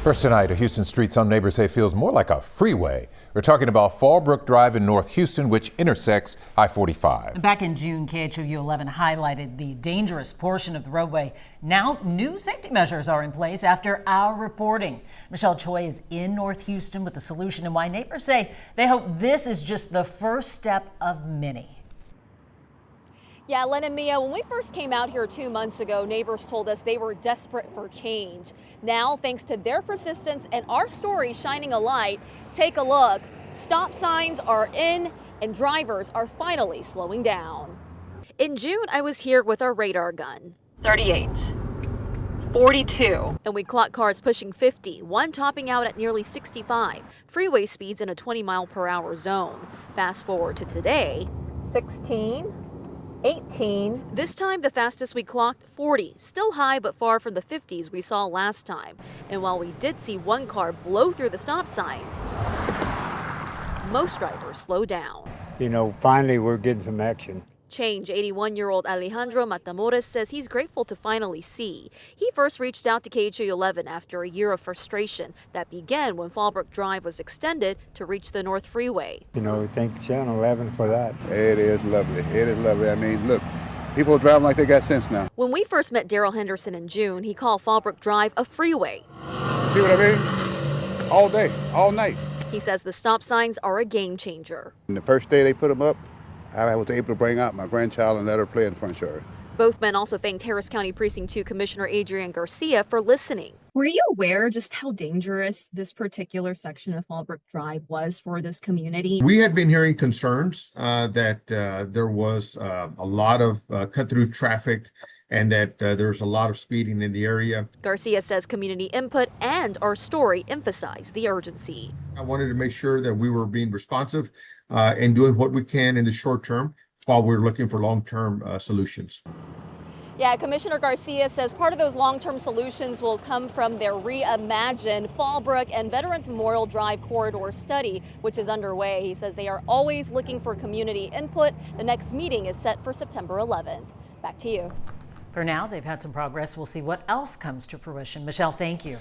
First tonight, a Houston street some neighbors say feels more like a freeway. We're talking about Fallbrook Drive in North Houston, which intersects I-45. Back in June, KHOU 11 highlighted the dangerous portion of the roadway. Now, new safety measures are in place after our reporting. Michelle Choi is in North Houston with the solution and why neighbors say they hope this is just the first step of many. Yeah, Len and Mia, when we first came out here 2 months ago, neighbors told us they were desperate for change. Now, thanks to their persistence and our story shining a light, take a look. Stop signs are in and drivers are finally slowing down. In June, I was here with our radar gun. 38. 42. And we clocked cars pushing 50, one topping out at nearly 65. Freeway speeds in a 20-mile-per-hour zone. Fast forward to today, 16. 18. This time, the fastest we clocked, 40. Still high, but far from the 50s we saw last time. And while we did see one car blow through the stop signs, most drivers slow down. You know, finally we're getting some action. Change 81-year-old Alejandro Matamoros says he's grateful to finally see. He first reached out to KHOU 11 after a year of frustration that began when Fallbrook Drive was extended to reach the North Freeway. You know, thank Channel 11 for that. It is lovely. It is lovely. I mean, look, people are driving like they got sense now. When we first met Daryl Henderson in June, he called Fallbrook Drive a freeway. See what I mean? All day, all night. He says the stop signs are a game changer. And the first day they put them up, I was able to bring out my grandchild and let her play in the front yard. Both men also thanked Harris County Precinct 2 Commissioner Adrian Garcia for listening. Were you aware just how dangerous this particular section of Fallbrook Drive was for this community? We had been hearing concerns that there was a lot of cut-through traffic and that there's a lot of speeding in the area. Garcia says community input and our story emphasize the urgency. I wanted to make sure that we were being responsive and doing what we can in the short term while we're looking for long-term solutions. Yeah, Commissioner Garcia says part of those long-term solutions will come from their reimagined Fallbrook and Veterans Memorial Drive corridor study, which is underway. He says they are always looking for community input. The next meeting is set for September 11th. Back to you. For now, they've had some progress. We'll see what else comes to fruition. Michelle, thank you.